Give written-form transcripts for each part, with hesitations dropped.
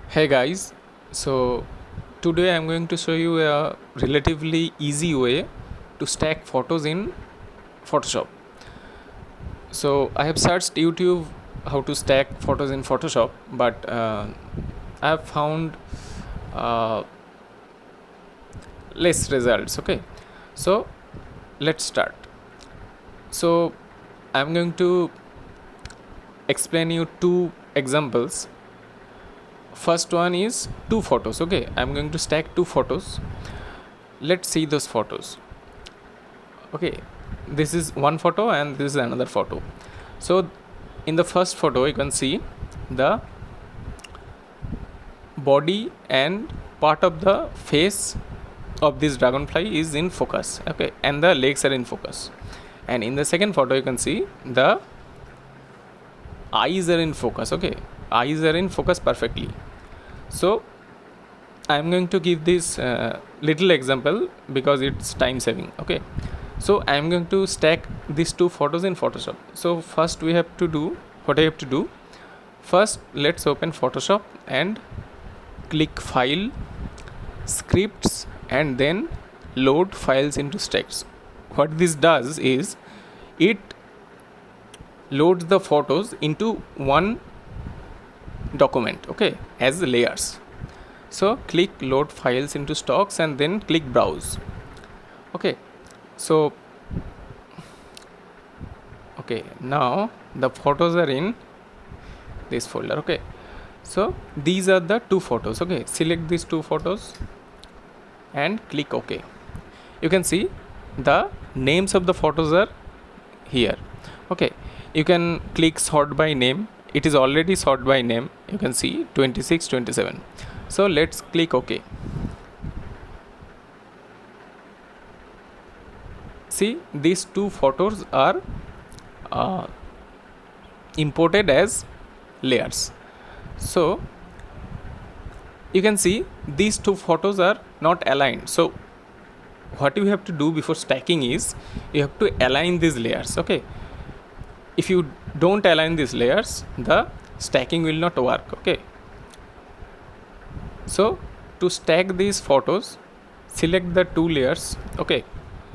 Hey guys, so today I'm going to show you a relatively easy way to stack photos in Photoshop. So I have searched YouTube how to stack photos in Photoshop, but I have found uh, less results. Okay, so let's start. So I'm going to explain you two examples. First one is two photos. Okay, I'm going to stack two photos. Let's see those photos. Okay, this is one photo and this is another photo. So in the first photo you can see the body and part of the face of this dragonfly is in focus. Okay, and the legs are in focus. And in the second photo you can see the eyes are in focus. Okay, eyes are in focus perfectly. So I'm going to give this little example because it's time saving. Okay, so I'm going to stack these two photos in Photoshop. So first we have to do what I have to do. First let's open Photoshop and click file, scripts, and then load files into stacks. What this does is it loads the photos into one document, okay, as layers. So click load files into stocks and then click browse. Okay, so now the photos are in this folder. Okay, so these are the two photos. Okay, select these two photos and click OK. You can see the names of the photos are here. Okay, you can click sort by name. It is already sort by name. You can see 26, 27. So let's click OK. See, these two photos are imported as layers. So you can see these two photos are not aligned. So what you have to do before stacking is you have to align these layers. Okay, if you don't align these layers, the stacking will not work. Okay, so to stack these photos, select the two layers. Okay,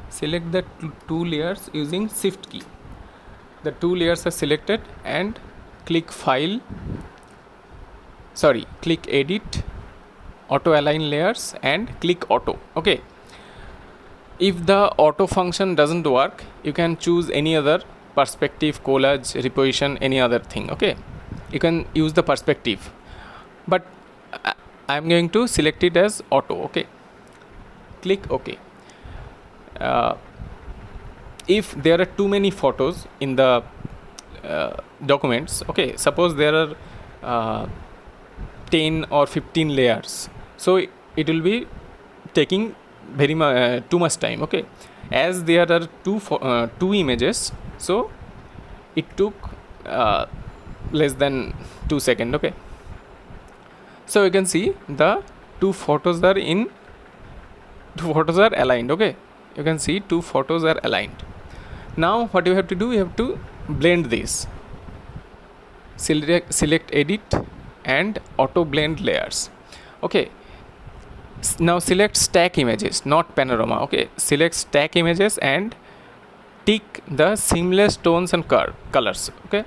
select the two layers using shift key. The two layers are selected and click file, click edit, auto align layers and click auto. Okay, if the auto function doesn't work, you can choose any other perspective, collage, reposition, any other thing. Okay, you can use the perspective, but I'm going to select it as auto. Okay, click OK. If there are too many photos in the documents, okay, suppose there are 10 or 15 layers, so it will be taking too much time. Okay, as there are two images, so it took less than 2 seconds. Okay, so you can see the two photos are aligned. Okay, you can see two photos are aligned. Now what you have to do, you have to blend this. Select edit and auto blend layers. Okay, now select stack images, not panorama. Okay, select stack images and tick the seamless tones and colors. Okay,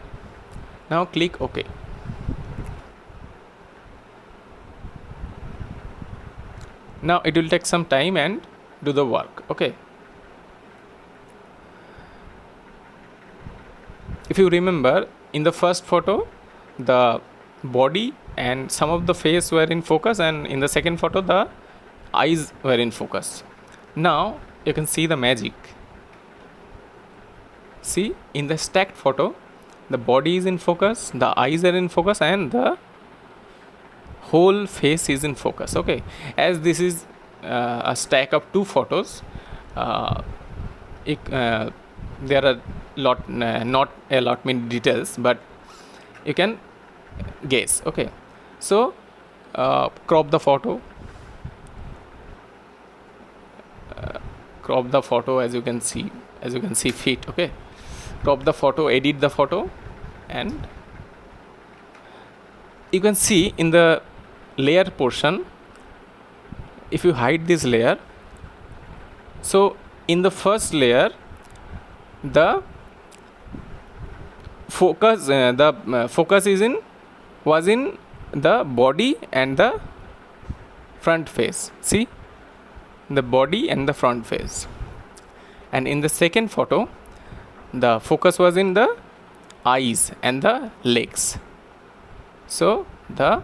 now click OK. Now it will take some time and do the work. Okay, if you remember, in the first photo the body and some of the face were in focus, and in the second photo the eyes were in focus. Now you can see the magic. See, in the stacked photo the body is in focus, the eyes are in focus, and the whole face is in focus. Okay, as this is a stack of two photos, there are not a lot many details, but you can guess. Okay, so crop the photo, as you can see fit. Okay, crop the photo, edit the photo, and you can see in the layer portion, if you hide this layer, so in the first layer the focus focus was in the body and the front face. See, the body and the front face. And in the second photo, the focus was in the eyes and the legs. So the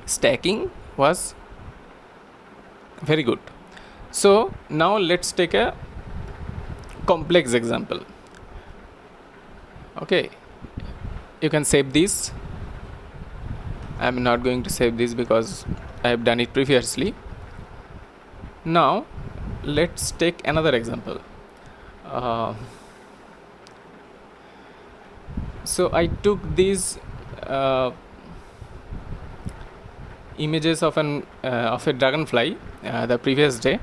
stacking was very good. So now let's take a complex example. Okay, you can save this. I'm not going to save this because I have done it previously. Now let's take another example. So I took these images of a dragonfly the previous day.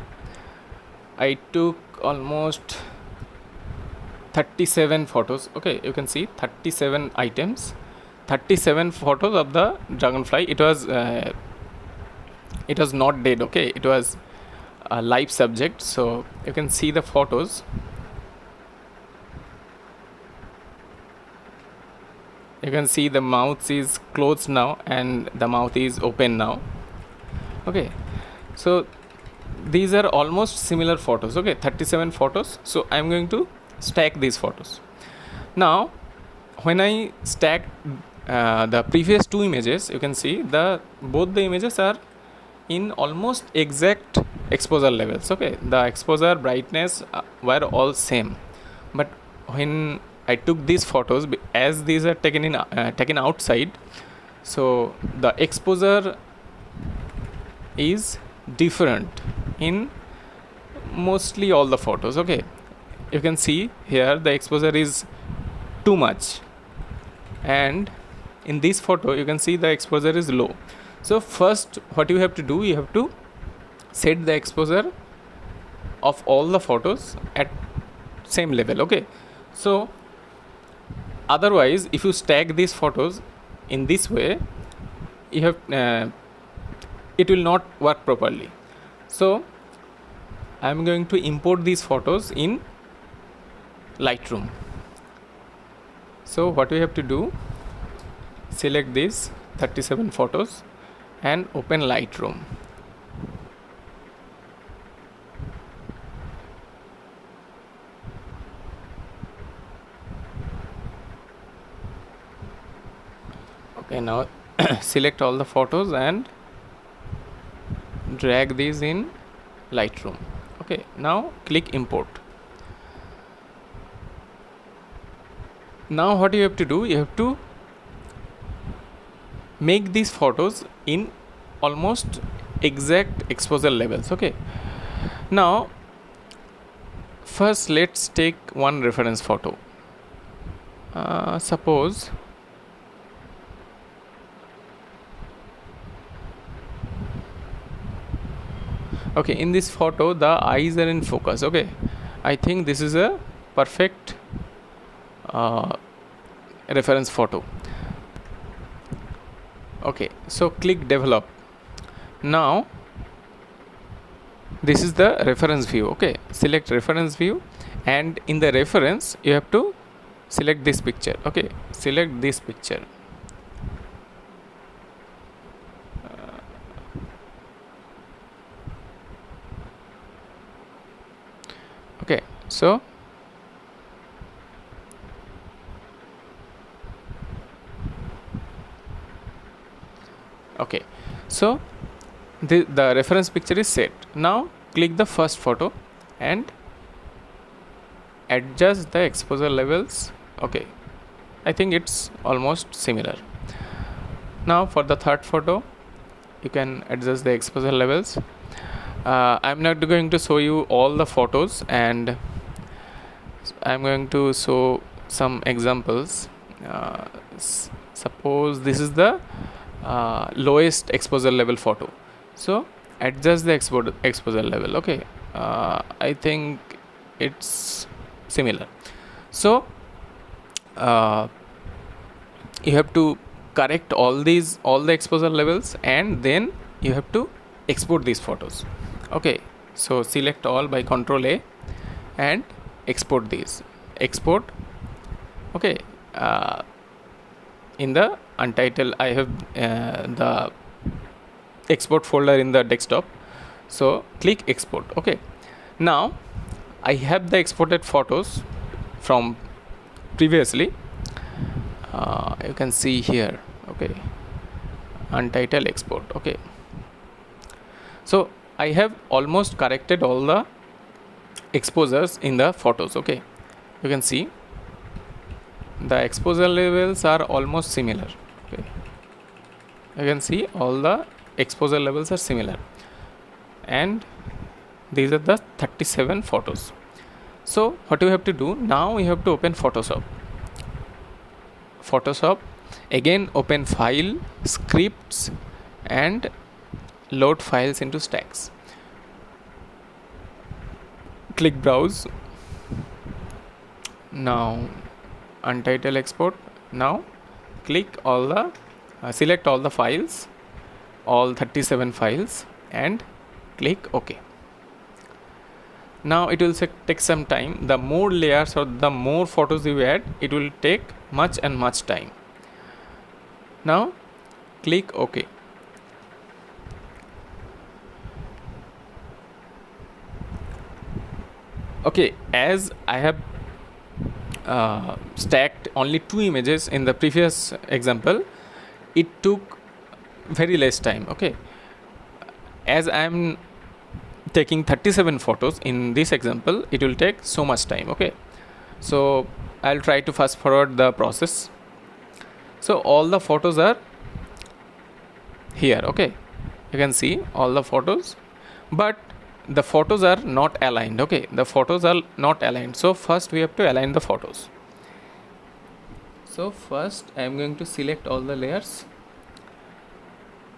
I took almost 37 photos. Okay, you can see 37 items, 37 photos of the dragonfly. It was not dead. Okay, it was a live subject. So you can see the photos. You can see the mouth is closed now and the mouth is open now. Okay, so these are almost similar photos. Okay, 37 photos. So I'm going to stack these photos. Now when I stack the previous two images, you can see both the images are in almost exact exposure levels. Okay, the exposure brightness were all same, but when I took these photos, as these are taken outside, so the exposure is different in mostly all the photos. Okay, you can see here the exposure is too much, and in this photo you can see the exposure is low. So first what you have to do, you have to set the exposure of all the photos at same level. Okay, so otherwise if you stack these photos in this way, you have it will not work properly. So I am going to import these photos in Lightroom. So what we have to do, select these 37 photos and open Lightroom. Okay, now select all the photos and drag these in Lightroom. Okay, now click import. Now what you have to do, you have to make these photos in almost exact exposure levels. Okay, now first let's take one reference photo. Suppose okay, in this photo the eyes are in focus. Okay, I think this is a perfect reference photo. Okay, so click develop. Now this is the reference view. Okay, select reference view, and in the reference you have to select this picture. Okay, select this picture. Okay, so okay, so the reference picture is set. Now click the first photo and adjust the exposure levels. Okay, I think it's almost similar. Now for the third photo you can adjust the exposure levels. I'm not going to show you all the photos, and I'm going to show some examples. Suppose this is the lowest exposure level photo, so adjust the exposure level. Okay, I think it's similar. So you have to correct all the exposure levels, and then you have to export these photos. Okay, so select all by Ctrl A and export these. Export. Okay, in the untitled I have the export folder in the desktop, so click export. Okay, now I have the exported photos from previously. You can see here. Okay, untitled export. Okay, so I have almost corrected all the exposures in the photos. Okay, you can see the exposure levels are almost similar. Okay, you can see all the exposure levels are similar, and these are the 37 photos. So what you have to do now, you have to open Photoshop. Again, open File, Scripts, and load files into stacks. Click Browse. Now untitled export. Now click all the select all the files, all 37 files, and click OK. Now it will take some time. The more layers or the more photos you add, it will take much time. Now click OK. Okay, as I have stacked only 2 images in the previous example, it took very less time. Okay, as I am taking 37 photos in this example, it will take so much time. Okay, so I'll try to fast forward the process. So all the photos are here. Okay, you can see all the photos, but the photos are not aligned. Okay, the photos are not aligned, so first we have to align the photos. So first I am going to select all the layers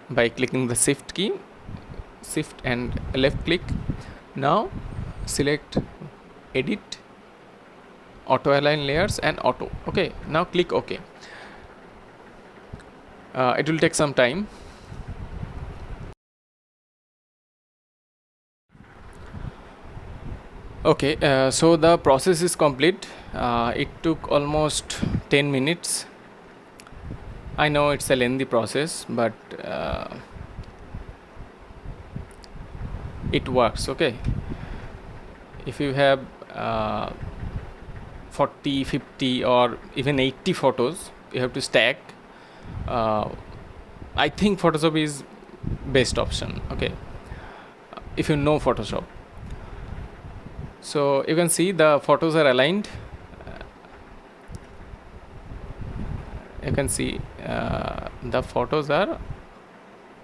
by clicking the shift key, shift and left click. Now select edit, auto align layers and auto. Okay, now click OK. It will take some time. Okay, so the process is complete. It took almost 10 minutes. I know it's a lengthy process, but it works. Okay, if you have 40, 50 or even 80 photos you have to stack, I think Photoshop is best option. Okay, if you know Photoshop. So you can see the photos are aligned. You can see the photos are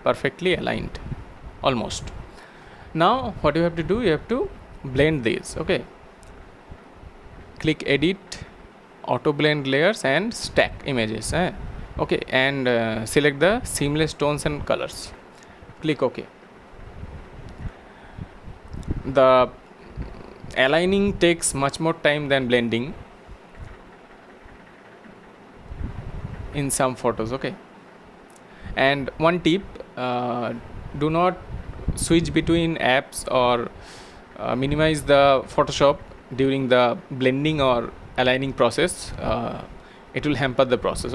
perfectly aligned, almost. Now what you have to do, you have to blend these. Okay, click edit, auto blend layers and stack images. Okay, and select the seamless tones and colors. Click OK. The aligning takes much more time than blending in some photos. Okay, and one tip, do not switch between apps or minimize the Photoshop during the blending or aligning process. It will hamper the process.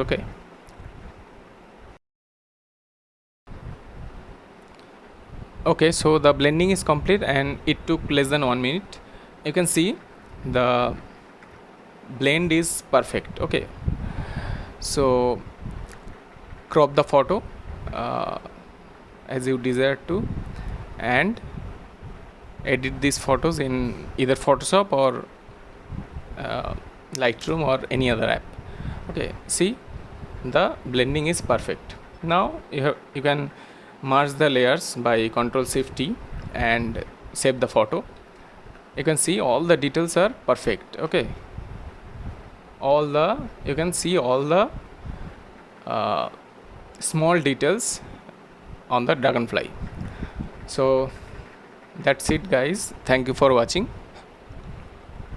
Okay, so the blending is complete and it took less than 1 minute. You can see the blend is perfect. Okay, so crop the photo as you desire to, and edit these photos in either Photoshop or Lightroom or any other app. Okay, see, the blending is perfect. Now you can merge the layers by Ctrl Shift T and save the photo. You can see all the details are perfect. Okay, you can see all the small details on the dragonfly. So that's it, guys. Thank you for watching.